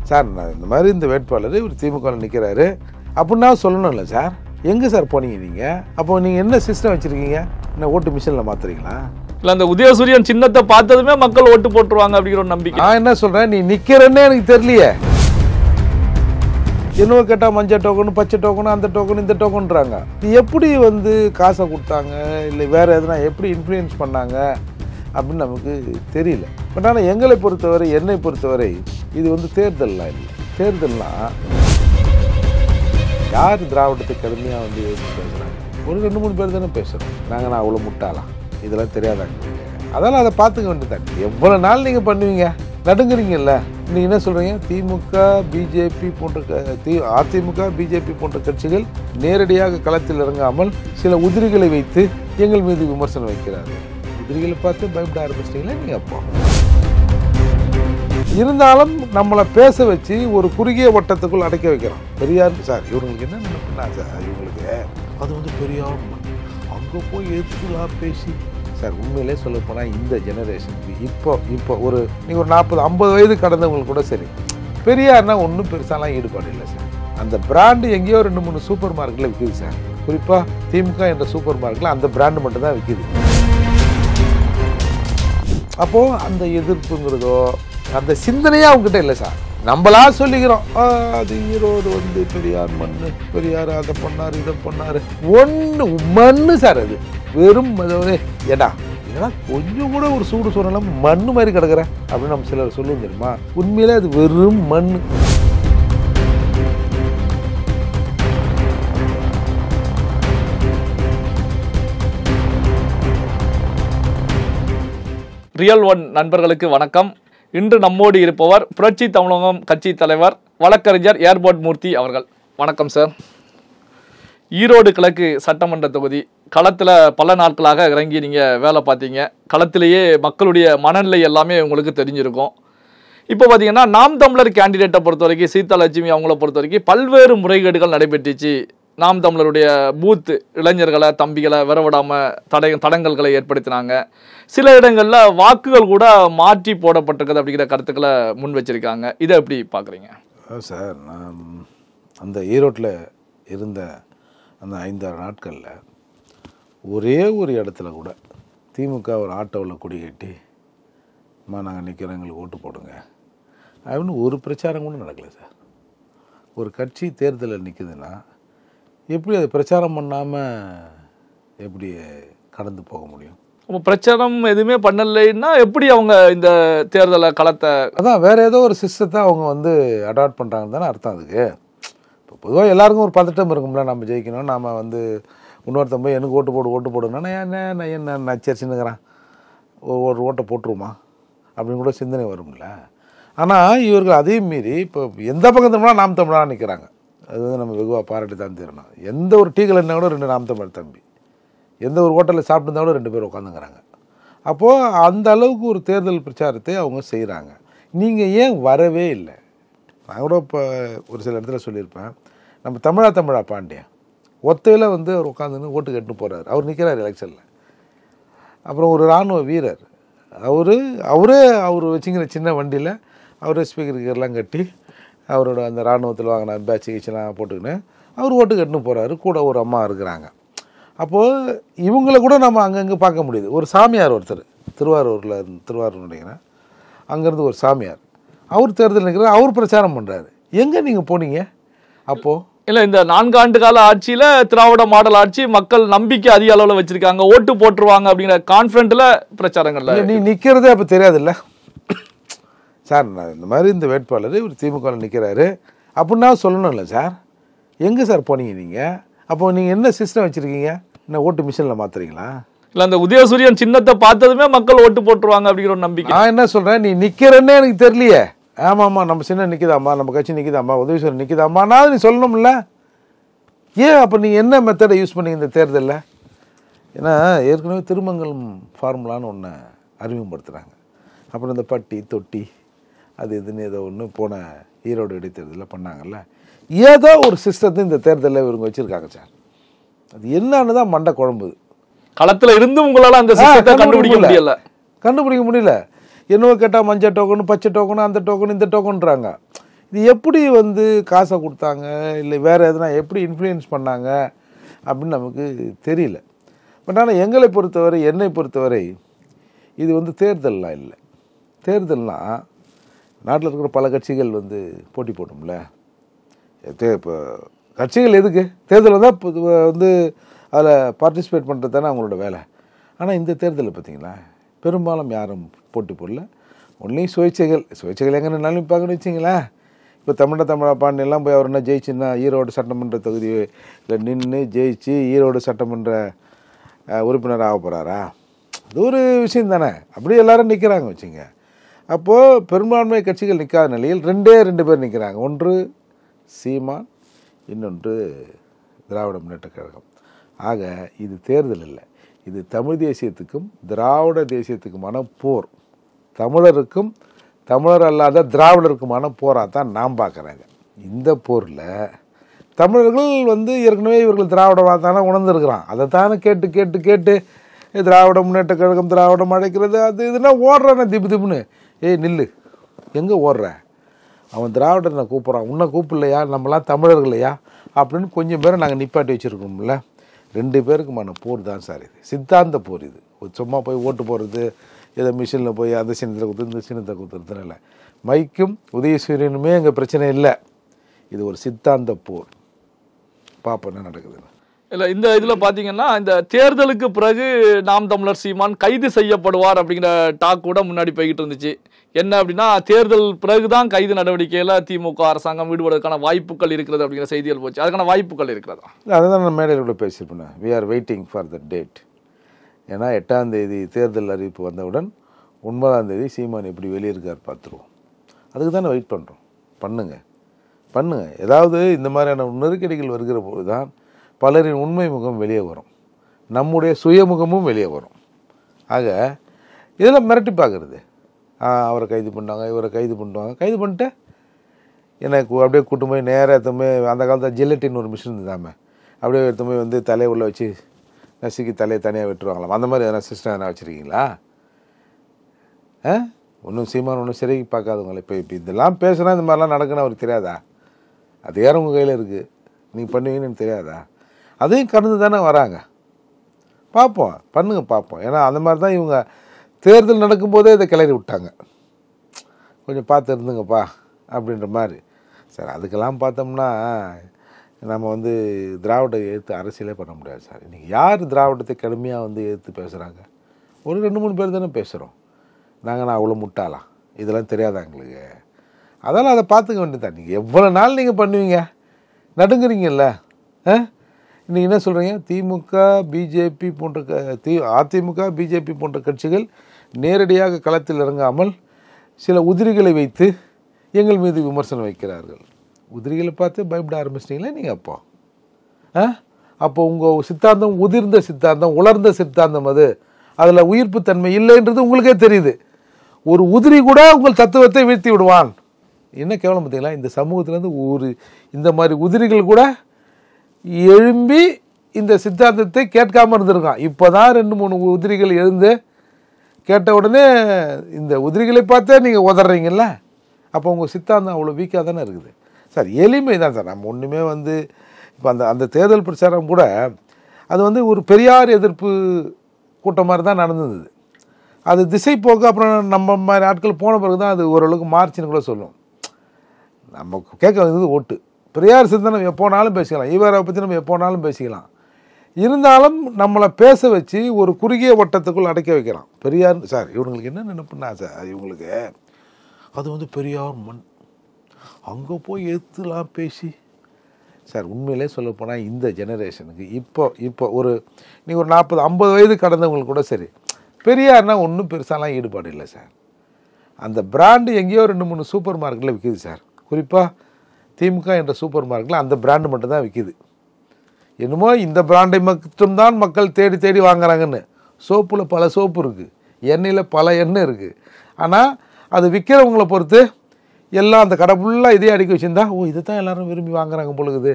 Sir நான் இந்த மாதிரி இந்த வேட்பாளர் இவர் திமுகவில் நிற்கிறாரு அப்படின்னா சொல்லணும்ல சார். எங்கே சார் போனீங்க நீங்கள்? அப்போ நீங்கள் என்ன சிஸ்டம் வச்சுருக்கீங்க? என்ன ஓட்டு மிஷினில் மாற்றுறீங்களா? இல்லை அந்த உதயசூரியன் சின்னத்தை பார்த்ததுமே மக்கள் ஓட்டு போட்டுருவாங்க அப்படிங்கிற ஒரு நம்பிக்கை. நான் என்ன சொல்கிறேன், நீ நிற்கிறேன்னே எனக்கு தெரியலையே. என்னவோ கேட்டால் மஞ்சள் டோக்கனு, பச்சை டோக்கனு, அந்த டோக்கனு, இந்த டோக்கன்றாங்க. இது எப்படி வந்து காசை கொடுத்தாங்க இல்லை வேறு எதுனா எப்படி இன்ஃப்ளூயன்ஸ் பண்ணாங்க அப்படின்னு நமக்கு தெரியல. பட் ஆனால் எங்களை பொறுத்தவரை, என்னை பொறுத்தவரை இது வந்து தேர்தல்லாம் இல்லை. தேர்தல்லாம் யார் திராவிடத்தை கடுமையாக வந்து பேசுகிறாங்க? ஒரு 2-3 பேர் தானே பேசுகிறோம். நான் அவ்வளோ முட்டாளாம், இதெல்லாம் தெரியாதாங்க. அதெல்லாம் அதை பார்த்துக்க வேண்டியதான். எவ்வளோ நாள் நீங்கள் பண்ணுவீங்க? நடுங்குறீங்கல்ல. நீங்கள் என்ன சொல்கிறீங்க? திமுக, பிஜேபி போன்ற அதிமுக, பிஜேபி போன்ற கட்சிகள் நேரடியாக களத்தில் இறங்காமல் சில உதிரிகளை வைத்து எங்கள் மீது விமர்சனம் வைக்கிறார்கள். உதிரிகளை பார்த்து பயப்பட ஆரம்பிச்சிட்டிங்களா நீங்கள்? அப்போ இருந்தாலும் நம்மளை பேச வச்சு ஒரு குறுகிய வட்டத்துக்குள் அடைக்க வைக்கிறோம். பெரியார் சார் இவங்களுக்கு என்ன நினைப்புனா சார், இவங்களுக்கு அது வந்து பெரியார் அங்கே போய் எதுக்குலாம் பேசி சார் உண்மையிலே சொல்ல போனால் இந்த ஜெனரேஷனுக்கு இப்போ ஒரு நீங்கள் ஒரு 40-50 வயது கடந்தவங்களுக்கு கூட சரி, பெரியார்னா ஒன்றும் பெருசாலாம் ஈடுபாடு இல்லை சார். அந்த பிராண்டு எங்கேயோ 2-3 சூப்பர் மார்க்கெட்டில் விற்கிது சார். குறிப்பாக திமுக என்ற சூப்பர் மார்க்கெட்டில் அந்த பிராண்டு மட்டும்தான் விற்கிது. அப்போது அந்த எதிர்ப்புங்கிறதோ அந்த சிந்தனையே அவங்ககிட்ட இல்லை சார். நம்மளா சொல்லிக்கிறோம், அது ஈரோடு வந்து பெரியார் மண்ணு, பெரியார் அதை பண்ணார் இதை பண்ணார். ஒன்று மண்ணு சார், அது வெறும் ஏடா ஏன்னா கொஞ்சம் கூட ஒரு சூடு சொன்னாலும் மண்ணு மாதிரி கிடக்குற அப்படின்னு நம்ம சிலர் சொல்லுவோம் தெரியுமா? உண்மையிலே அது வெறும் மண்ணு. ரியல் ஒன் நண்பர்களுக்கு வணக்கம். இன்று நம்மோடு இருப்பவர் புரட்சி தமிழகம் கட்சி தலைவர் வழக்கறிஞர் ஏர்போர்ட் மூர்த்தி அவர்கள். வணக்கம் சார். ஈரோடு கிழக்கு சட்டமன்ற தொகுதி களத்தில் பல நாட்களாக இறங்கி நீங்கள் வேலை பார்த்தீங்க. களத்திலேயே மக்களுடைய மனநிலை எல்லாமே உங்களுக்கு தெரிஞ்சிருக்கும். இப்போ பார்த்தீங்கன்னா நாம் தமிழர் கேண்டிடேட்டை பொறுத்த வரைக்கும் சீதாலட்சுமி அவங்கள பொறுத்த வரைக்கும் பல்வேறு முறைகேடுகள் நடைபெற்றுச்சு. நாம் தமிழருடைய பூத்து இளைஞர்களை தம்பிகளை வரவிடாமல் தடங்கல்களை ஏற்படுத்தினாங்க. சில இடங்களில் வாக்குகள் கூட மாற்றி போடப்பட்டிருக்குது அப்படிங்கிற கருத்துக்களை முன் வச்சிருக்காங்க. இதை எப்படி பார்க்குறீங்க சார்? நான் அந்த ஈரோட்டில் இருந்த அந்த 5-6 நாட்களில் ஒரே ஒரு இடத்துல கூட திமுக ஒரு ஆட்டோவில் கொடி கட்டி நாங்கள் நிற்கிறோம் எங்களுக்கு ஓட்டு போடுங்க அப்படின்னு ஒரு பிரச்சாரம் கூட நடக்கலை சார். ஒரு கட்சி தேர்தலில் நிற்குதுன்னா எப்படி அது பிரச்சாரம் பண்ணாமல் எப்படி கடந்து போக முடியும்? அப்போ பிரச்சாரம் எதுவுமே பண்ணலைன்னா எப்படி அவங்க இந்த தேர்தலை களத்தை அதான் வேறு ஏதோ ஒரு சிஸ்டத்தை அவங்க வந்து அடாப்ட் பண்ணுறாங்கன்னு தானே அர்த்தம். அதுக்கு இப்போ பொதுவாக எல்லாருக்கும் ஒரு பதட்டம் இருக்கும்ல, நம்ம ஜெயிக்கணும், நாம் வந்து இன்னொருத்தன் போய் எனக்கு ஓட்டு போடுன்னா நான் என்ன நச்சரிச்சுன்னுங்கிறான், ஒரு ஓட்டை போட்டுருமா அப்படின்னு கூட சிந்தனை வரும்ல. ஆனால் இவர்கள் அதையும் மீறி இப்போ எந்த பக்கம் தமிழா நாம் தமிழாக நிற்கிறாங்க. அது வந்து நம்ம வெகுவாக பாராட்டி தான் தீரணும். எந்த ஒரு டீ கடைனா கூட 2 நாம் தமிழ் தம்பி, எந்த ஒரு ஹோட்டலில் சாப்பிட்டுருந்தா கூட 2 பேர் உட்காந்துங்கிறாங்க. அப்போது அந்த அளவுக்கு ஒரு தேர்தல் பிரச்சாரத்தை அவங்க செய்கிறாங்க. நீங்கள் ஏன் வரவே இல்லை? நான் கூட இப்போ ஒரு சில இடத்துல சொல்லியிருப்பேன். நம்ம தமிழா பாண்டியன் ஒத்தையில் வந்து அவர் உட்காந்துன்னு ஓட்டு கட்டுன்னு போகிறார். அவர் நிற்கிறார் எலெக்ஷனில். அப்புறம் ஒரு இராணுவ வீரர் அவர் வச்சுங்கிற சின்ன வண்டியில் அவரே ஸ்பீக்கருக்கெல்லாம் கட்டி அவரோட அந்த இராணுவத்தில் வாங்கின பேட்ச் கீச்செல்லாம் போட்டுக்கின்னு அவர் ஓட்டு கட்டுன்னு போகிறாரு. கூட ஒரு அம்மா இருக்கிறாங்க. அப்போது இவங்களை கூட நம்ம அங்கங்கே பார்க்க முடியுது. ஒரு சாமியார் ஒருத்தர் திருவாரூர் நினைக்கிறேன், அங்கேருந்து ஒரு சாமியார் அவர் தேர்தல் நிற்கிறார், அவர் பிரச்சாரம் பண்ணுறாரு. எங்கே நீங்கள் போனீங்க அப்போது? இல்லை, இந்த 4 ஆண்டு கால ஆட்சியில் திராவிட மாடல் ஆட்சி மக்கள் நம்பிக்கை அதிக அளவில் வச்சுருக்காங்க, ஓட்டு போட்டுருவாங்க அப்படிங்கிற கான்ஃபிடென்ட்டில் பிரச்சாரங்கள்ல நீ நிற்கிறதே அப்போ தெரியாதுல்ல சார். நான் இந்த மாதிரி இந்த வேட்பாளர் இவர் திமுகவில் நிற்கிறாரு அப்படின்னா சொல்லணும்ல சார். எங்கே சார் போனீங்க நீங்கள்? அப்போ நீங்கள் என்ன சிஸ்டம் வச்சுருக்கீங்க? என்ன ஓட்டு மிஷினில் மாற்றுறீங்களா? இல்லை அந்த உதயசூரியன் சின்னத்தை பார்த்ததுமே மக்கள் ஓட்டு போட்டுருவாங்க அப்படிங்கிற ஒரு நம்பிக்கை. நான் என்ன சொல்கிறேன், நீ நிற்கிறேன்னே எனக்கு தெரியலையே. ஆமாம்மா நம்ம சின்ன நிற்கிதாம்மா, நம்ம கட்சி நிற்கிதாம்மா, உதயசூரியன் நிற்கிதாம்மானா நீ சொல்லணும்ல. ஏன் அப்போ நீங்கள் என்ன மெத்தடை யூஸ் பண்ணீங்க இந்த தேர்தலில்? ஏன்னா ஏற்கனவே திருமங்கலம் ஃபார்முலான்னு ஒன்று அறிமுகப்படுத்துகிறாங்க. அப்புறம் இந்த பட்டி தொட்டி அது இதுன்னு ஏதோ ஒன்று போன ஈரோடு இடைத்தேர்தலில் பண்ணாங்கல்ல. ஏதோ ஒரு சிஸ்டத்தை இந்த தேர்தலில் இவங்க வச்சுருக்காங்க சார். அது என்னன்னு தான் மண்டை குழம்புது. களத்தில் இருந்து உங்களால் அந்த சிஸ்டத்தை கண்டுபிடிக்க முடியல. என்னவோ கேட்டால் மஞ்சள் டோக்கனு, பச்சை டோக்கனு, அந்த டோக்கனு, இந்த டோக்கன்றாங்க. இது எப்படி வந்து காசை கொடுத்தாங்க, இல்லை வேறு எதுனா எப்படி இன்ஃப்ளூயன்ஸ் பண்ணாங்க அப்படின்னு நமக்கு தெரியல. பட் ஆனால் எங்களை பொறுத்தவரை, என்னை பொறுத்தவரை இது வந்து தேர்தல்லாம் இல்லை. தேர்தல்னால் நாட்டில் இருக்கிற பல கட்சிகள் வந்து போட்டி போடும்ல. இப்போ கட்சிகள் எதுக்கு தேர்தல் வந்தால் வந்து அதில் பார்ட்டிசிபேட் பண்ணுறது தானே அவங்களோட வேலை. ஆனால் இந்த தேர்தலில் பார்த்தீங்களா பெரும்பாலும் யாரும் போட்டி போடல. ஒன்லி சுயேட்சைகள் எங்கே நின்னாலும் நிற்பாங்கன்னு வச்சிங்களேன். இப்போ தமிழா பாண்டியெல்லாம் போய் அவர் என்ன ஜெயிச்சுன்னா ஈரோடு சட்டமன்ற தொகுதியில் நின்று ஜெயிச்சு ஈரோடு சட்டமன்ற உறுப்பினர் ஆக போகிறாரா? அது ஒரு விஷயம் தானே. அப்படியே எல்லாரும் நிற்கிறாங்க வச்சுங்க. அப்போது பெரும்பான்மை கட்சிகள் நிற்காத நிலையில் ரெண்டு பேர் நிற்கிறாங்க. ஒன்று சீமான், இன்னொன்று திராவிட முன்னேற்ற கழகம். ஆக இது தேர்தல் இல்லை, இது தமிழ் தேசியத்துக்கும் திராவிட தேசியத்துக்குமான போர். தமிழருக்கும் தமிழர் அல்லாத திராவிடருக்குமான போராக தான் நான் பார்க்குறேங்க. இந்த போரில் தமிழர்கள் வந்து ஏற்கனவே இவர்கள் திராவிடமாக தானே உணர்ந்துருக்கிறான். அதை தானே கேட்டு கேட்டு கேட்டு திராவிட முன்னேற்ற கழகம் திராவிடம் அழைக்கிறது அது இதுனா ஓடுறானே திப்புன்னு. ஏய் நில்லு, எங்கே ஓடுற? அவன் திராவிடனை கூப்பிட்றான், உன்னை கூப்பிடலையா? நம்மளாம் தமிழர்களையா அப்படின்னு கொஞ்சம் பேரை நாங்கள் நிப்பாட்டி வச்சுருக்கோம்ல. 2 பேருக்குமான போர் தான் சார் இது. சித்தாந்த போர் இது. சும்மா போய் ஓட்டு போடுறது, ஏதோ மிஷினில் போய் அந்த சின்னத்தில் குத்து இந்த சின்னத்தை குத்துறதுன்னு இல்லை. மைக்கும் உதயசூரியனுமே எங்கள் பிரச்சனை இல்லை. இது ஒரு சித்தாந்த போர். பார்ப்போம் என்ன நடக்குதுன்னு. இல்லை, இந்த இதில் பார்த்தீங்கன்னா இந்த தேர்தலுக்கு பிறகு நாம் தமிழர் சீமான் கைது செய்யப்படுவார் அப்படிங்கிற டாக் கூட முன்னாடி போய்கிட்டு இருந்துச்சு. என்ன அப்படின்னா தேர்தல் பிறகுதான் கைது நடவடிக்கையில் திமுக அரசாங்கம் ஈடுபடுவதற்கான வாய்ப்புகள் இருக்கிறது அப்படிங்கிற செய்திகள் போச்சு. அதுக்கான வாய்ப்புகள் இருக்கிறதா? அதை தான் நான் மேடையில் கூட பேசியிருப்பேன். We are waiting for the date. ஏன்னா 8ஆம் தேதி தேர்தல் அறிவிப்பு வந்தவுடன் 9ஆம் தேதி சீமான் எப்படி வெளியிருக்கார் பார்த்துருவோம். அதுக்கு தானே வெயிட் பண்ணுறோம். பண்ணுங்க. ஏதாவது இந்த மாதிரியான நெருக்கடிகள் வருகிற போது தான் பலரின் உண்மை முகம் வெளியே வரும், நம்முடைய சுயமுகமும் வெளியே வரும். ஆக இதெல்லாம் மிரட்டி பார்க்குறது. அவரை கைது பண்ணாங்க, இவரை கைது பண்ணுவாங்க, கைது பண்ணிட்டு எனக்கு அப்படியே கூட்டு போய் நேராக எடுத்துமே அந்த காலத்தில் ஜில்லட்டின்னு ஒரு மிஷின் இருந்தாமே, அப்படியே எடுத்துமே வந்து தலையை உள்ள வச்சு நசுக்கி தலையை தனியாக விட்டுருவாங்களாம். அந்த மாதிரி எதனா சிஸ்டம் எதனா வச்சுருக்கீங்களா? ஒன்றும் சீமான் ஒன்றும் சிறைக்கு பார்க்காதவங்களே. இப்போ இதெல்லாம் பேசுனா இந்த மாதிரிலாம் நடக்குன்னு அவருக்கு தெரியாதா? அது யாரும் உங்கள் கையில் இருக்குது, நீங்கள் பண்ணுவீங்கன்னு தெரியாதா? அதையும் கடந்து தானே வராங்க. பார்ப்போம். ஏன்னா அந்த மாதிரி தான் இவங்க தேர்தல் நடக்கும்போதே இதை கிளறி விட்டாங்க. கொஞ்சம் பார்த்து இருந்துங்கப்பா அப்படின்ற மாதிரி. சார் அதுக்கெல்லாம் பார்த்தோம்னா நம்ம வந்து திராவிட எதிர்த்து அரசியலே பண்ண முடியாது சார். இன்றைக்கி யார் திராவிடத்தை கடுமையாக வந்து எதிர்த்து பேசுகிறாங்க? ஒரு 2-3 பேர் தானே பேசுகிறோம். நான் அவ்வளோ முட்டாளா? இதெல்லாம் தெரியாதா எங்களுக்கு? அதெல்லாம் அதை பார்த்துக்க வேண்டியதான். நீங்கள் எவ்வளோ நாள் நீங்கள் பண்ணுவீங்க? நடுங்குறீங்கல்ல. இன்றைக்கி என்ன சொல்கிறீங்க? திமுக பிஜேபி போன்ற அதிமுக பிஜேபி போன்ற கட்சிகள் நேரடியாக களத்தில் இறங்காமல் சில உதிரிகளை வைத்து எங்கள் மீது விமர்சனம் வைக்கிறார்கள். உதிரிகளை பார்த்து பயப்பட ஆரம்பிச்சிட்டிங்களே நீங்கள். அப்போ உங்கள் சித்தாந்தம் உதிர்ந்த சித்தாந்தம், உலர்ந்த சித்தாந்தம், அதில் உயிர்ப்பு தன்மை இல்லைன்றது உங்களுக்கே தெரியுது. ஒரு உதிரி கூட உங்கள் தத்துவத்தை வீழ்த்தி விடுவான். என்ன கேவலம் பார்த்தீங்களா? இந்த சமூகத்திலேருந்து இந்த மாதிரி உதிரிகள் கூட எழும்பி இந்த சித்தாந்தத்தை கேட்காம இருந்திருக்கான். இப்போ தான் 2-3 உதிரிகள் எழுந்து கேட்ட உடனே இந்த உதிரிகளை பார்த்தே நீங்கள் உதறீங்கல்ல. அப்போ உங்கள் சித்தாந்தம் அவ்வளோ வீக்காக தானே இருக்குது சார். எளிமை தான் சார். நம்ம ஒன்றுமே வந்து இப்போ அந்த தேர்தல் பிரச்சாரம் கூட அது வந்து ஒரு பெரியார் எதிர்ப்பு கூட்டம் மாதிரி தான் நடந்தது. அது திசை போக்கு அப்புறம் நம்ம மாதிரி ஆட்கள் போன பிறகு தான் அது ஓரளவுக்கு மார்ச்சின்னு கூட சொல்லும். நம்ம கேட்க வந்தது ஓட்டு. பெரியார் சிந்தனை எப்போனாலும் பேசிக்கலாம், ஈவரை பற்றி நம்ம எப்போனாலும் பேசிக்கலாம். இருந்தாலும் நம்மளை பேச வச்சு ஒரு குறுகிய வட்டத்துக்குள் அடைக்க வைக்கலாம். பெரியார் சார் இவங்களுக்கு என்ன நினைப்புன்னா சார், இவங்களுக்கு அது வந்து பெரியார் மண், அங்கே போய் எதுலாம் பேசி சார் உண்மையிலே சொல்லப்போனால் இந்த ஜெனரேஷனுக்கு இப்போ ஒரு நீங்கள் ஒரு 40-50 வயது கடந்தவங்களுக்கு கூட சரி, பெரியார்னா ஒன்றும் பெருசாலாம் ஈடுபாடு இல்லை சார். அந்த பிராண்டு எங்கேயோ 2-3 சூப்பர் மார்க்கெட்டில் விற்கிது சார். குறிப்பாக திமுக என்ற சூப்பர் மார்க்கெட்டில் அந்த பிராண்டு மட்டும்தான் விற்கிது. என்னமோ இந்த பிராண்டை மட்டும்தான் மக்கள் தேடி தேடி வாங்குறாங்கன்னு. சோப்பில் பல சோப்பு இருக்குது, எண்ணெயில் பல எண்ணெய் இருக்குது. ஆனால் அது விற்கிறவங்கள பொறுத்து எல்லாம் அந்த கடை ஃபுல்லாக இதே அடிக்க வச்சுருந்தா இதை தான் எல்லோரும் விரும்பி வாங்குறாங்க பொழுது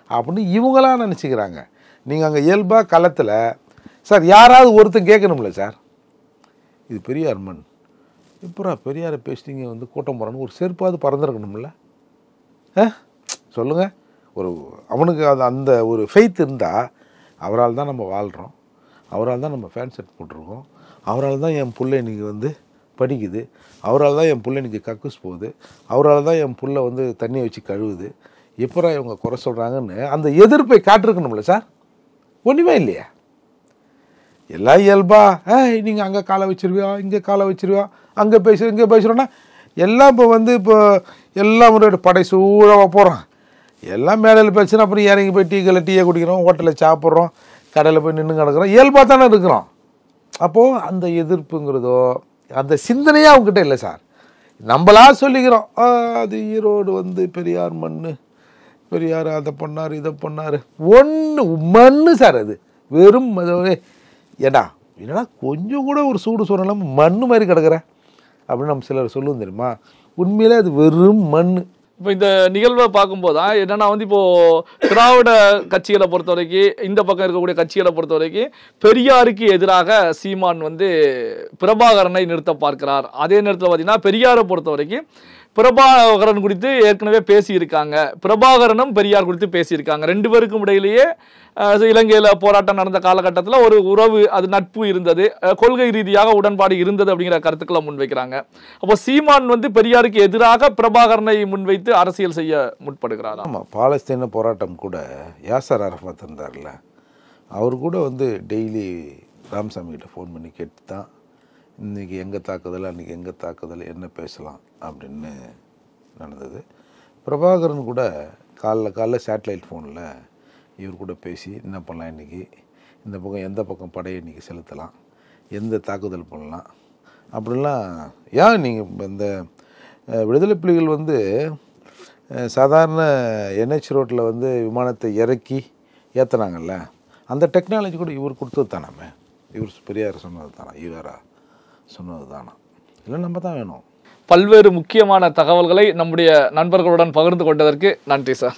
அப்படின்னு இவங்களாம் நினச்சிக்கிறாங்க. நீங்கள் அங்கே இயல்பாக களத்தில் சார் யாராவது ஒருத்தன் கேட்கணும்ல சார், இது பெரியார் மண், இப்போரா பெரியாரை பேசிட்டீங்க வந்து கூட்டம் போகிறான்னு ஒரு செருப்பாவது பறந்துருக்கணும்ல. சொல்லுங்கள். அவனுக்கு அந்த ஒரு ஃபெய்த் இருந்தால் அவரால் தான் நம்ம வாழ்கிறோம், அவரால் தான் நம்ம ஃபேன் செட் போட்டிருக்கோம், அவரால் தான் என் பிள்ளை இன்றைக்கி வந்து படிக்குது, அவரால் தான் என் பிள்ளை இன்றைக்கி கக்கூஸ் போகுது, அவரால் தான் என் பிள்ளை வந்து தண்ணியை வச்சு கழுவுது, எப்படா இவங்க குறை சொல்கிறாங்கன்னு அந்த எதிர்ப்பை காட்டிருக்கணும்ல சார்? ஒன்றுமே இல்லையா? எல்லாம் இயல்பா நீங்கள் அங்கே காலை வச்சிருவியா, இங்கே காலை வச்சிருவியா, அங்கே பேசுகிறோம் இங்கே பேசுகிறோன்னா எல்லாம் இப்போ எல்லாம் ஒரு படை சூழ போகிறோம். எல்லாம் மேடையில் பேசுனா அப்புறம் இறங்கி போய் டீயை குடிக்கிறோம், ஹோட்டலில் சாப்பிட்றோம், கடையில் போய் நின்று கிடக்கிறோம், இயல்பாக தானே இருக்கிறோம். அப்போது அந்த எதிர்ப்புங்கிறதோ அந்த சிந்தனையே அவங்ககிட்ட இல்லை சார். நம்மளா சொல்லிக்கிறோம், அது ஈரோடு வந்து பெரியார் மண், பெரியார் அதை பண்ணார் இதை பண்ணார், ஒன்று மண்ணு சார். அது வெறும் ஏடா என்னடா கொஞ்சம் கூட ஒரு சூடு சொன்னாலும் மண்ணு மாதிரி கிடக்குற அப்படின்னு நம்ம சிலர் சொல்லுவோம் தெரியுமா? உண்மையிலே அது வெறும் மண். இப்போ இந்த நிகழ்வை பார்க்கும்போது தான் என்னன்னா வந்து இப்போ திராவிட கட்சிகளை பொறுத்த வரைக்கும், இந்த பக்கம் இருக்கக்கூடிய கட்சிகளை பொறுத்த வரைக்கும் பெரியாருக்கு எதிராக சீமான் வந்து பிரபாகரனை நிறுத்த பார்க்கிறார். அதே நேரத்தில் பார்த்தீங்கன்னா பெரியாரை பொறுத்த வரைக்கும் பிரபாகரன் குறித்து ஏற்கனவே பேசியிருக்காங்க, பிரபாகரனும் பெரியார் குறித்து பேசியிருக்காங்க. ரெண்டு பேருக்கும் இடையிலேயே இலங்கையில் போராட்டம் நடந்த காலகட்டத்தில் ஒரு உறவு, அது நட்பு இருந்தது, கொள்கை ரீதியாக உடன்பாடு இருந்தது அப்படிங்கிற கருத்துக்களை முன்வைக்கிறாங்க. அப்போ சீமான் வந்து பெரியாருக்கு எதிராக பிரபாகரனை முன்வைத்து அரசியல் செய்ய முற்படுகிறார். ஆமாம், பாலஸ்தீன போராட்டம் கூட யாசர் அரஃபாத் இருந்தார்ல, அவர் கூட வந்து டெய்லி ராமசாமி கிட்ட ஃபோன் பண்ணி கேட்டு தான் இன்றைக்கி எங்கே தாக்குதல், அன்றைக்கி எங்கே தாக்குதல், என்ன பேசலாம் அப்படின்னு நடந்தது. பிரபாகரன் கூட காலைல சேட்டலைட் ஃபோனில் இவர் கூட பேசி என்ன பண்ணலாம், இன்றைக்கி இந்த பக்கம் எந்த பக்கம் படையை இன்றைக்கி செலுத்தலாம், எந்த தாக்குதல் பண்ணலாம் அப்படின்லாம். ஏன் நீங்கள் இந்த விடுதலை புலிகள் வந்து சாதாரண என்ஹெச் ரோட்டில் வந்து விமானத்தை இறக்கி ஏற்றுனாங்கல்ல, அந்த டெக்னாலஜி கூட இவர் கொடுத்தது தானாமே, இவர் பெரியார் சொன்னது தானா, இவரா சொன்னது தானா? இல்லை நம்ம தான் வேணும். பல்வேறு முக்கியமான தகவல்களை நம்முடைய நண்பர்களுடன் பகிர்ந்து கொண்டதற்கு நன்றி சார்.